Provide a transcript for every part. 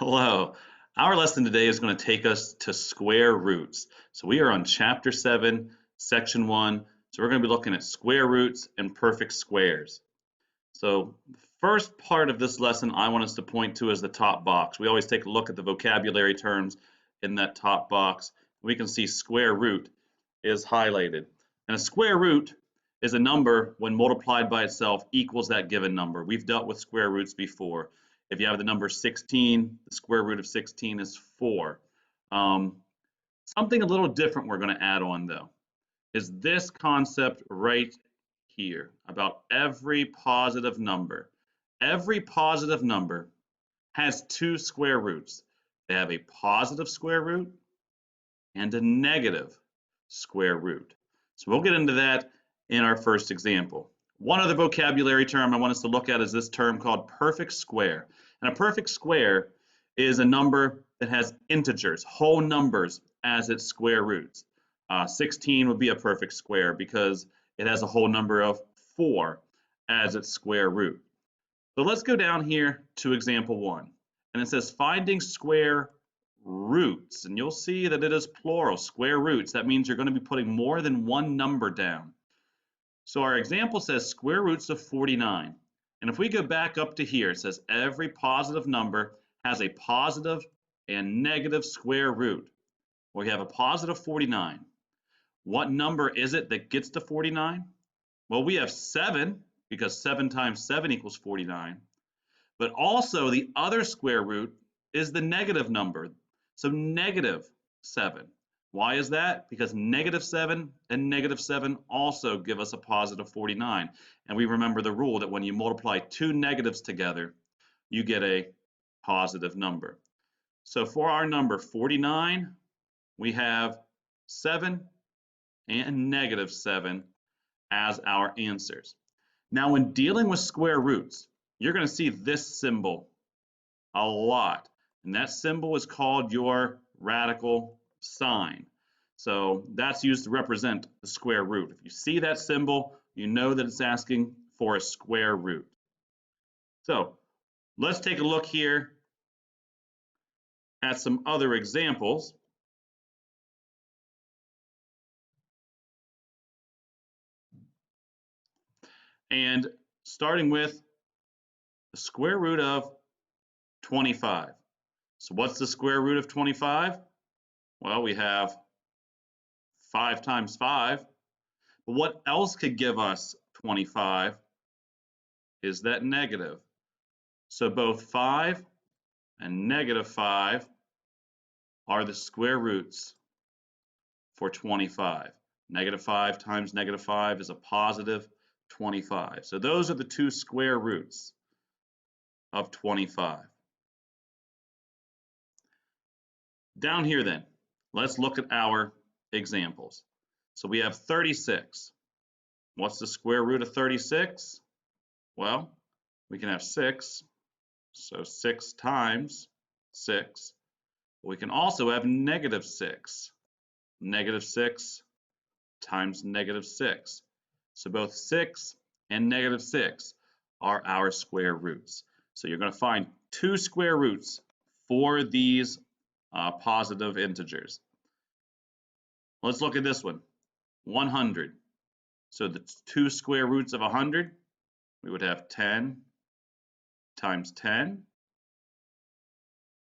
Hello. Our lesson today is going to take us to square roots. So we are on chapter 7, section 1. So we're going to be looking at square roots and perfect squares. So the first part of this lesson I want us to point to is the top box. We always take a look at the vocabulary terms in that top box. We can see square root is highlighted. And a square root is a number when multiplied by itself equals that given number. We've dealt with square roots before. If you have the number 16, the square root of 16 is 4. Something a little different we're going to add on though is this concept right here about every positive number. Every positive number has two square roots. They have a positive square root and a negative square root. So we'll get into that in our first example. One other vocabulary term I want us to look at is this term called perfect square. And a perfect square is a number that has integers, whole numbers, as its square roots. 16 would be a perfect square because it has a whole number of 4 as its square root. So let's go down here to example 1. And it says finding square roots. And you'll see that it is plural, square roots. That means you're going to be putting more than one number down. So our example says square roots of 49. And if we go back up to here, it says every positive number has a positive and negative square root. We have a positive 49. What number is it that gets to 49? Well, we have 7 because 7 times 7 equals 49. But also the other square root is the negative number. So negative 7. Why is that? Because negative 7 and negative 7 also give us a positive 49. And we remember the rule that when you multiply two negatives together, you get a positive number. So for our number 49, we have 7 and negative 7 as our answers. Now when dealing with square roots, you're going to see this symbol a lot. And that symbol is called your radical sign. So that's used to represent the square root. If you see that symbol, you know that it's asking for a square root. So let's take a look here at some other examples. And starting with the square root of 25. So what's the square root of 25? Well, we have 5 times 5. But what else could give us 25 is that negative. So both 5 and negative 5 are the square roots for 25. Negative 5 times negative 5 is a positive 25. So those are the two square roots of 25. Down here then, let's look at our examples. So we have 36. What's the square root of 36? Well, we can have 6, so 6 times 6. We can also have negative 6. Negative 6 times negative 6. So both 6 and negative 6 are our square roots. So you're going to find two square roots for these positive integers. Let's look at this one, 100. So the two square roots of 100, we would have 10 times 10.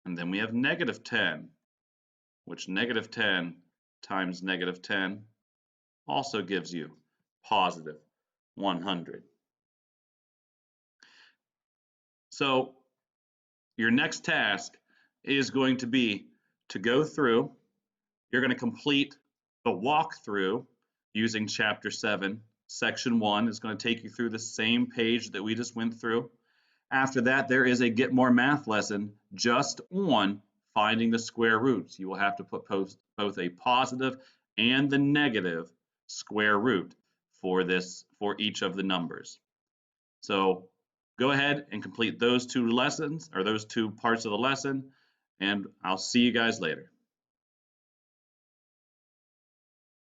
And then we have negative 10, which negative 10 times negative 10 also gives you positive 100. So your next task is going to be to go through, you're going to complete the walkthrough using chapter 7. Section 1 is going to take you through the same page that we just went through. After that, there is a Get More Math lesson just on finding the square roots. You will have to put both a positive and the negative square root for each of the numbers. So go ahead and complete those two lessons, or those two parts of the lesson, and I'll see you guys later.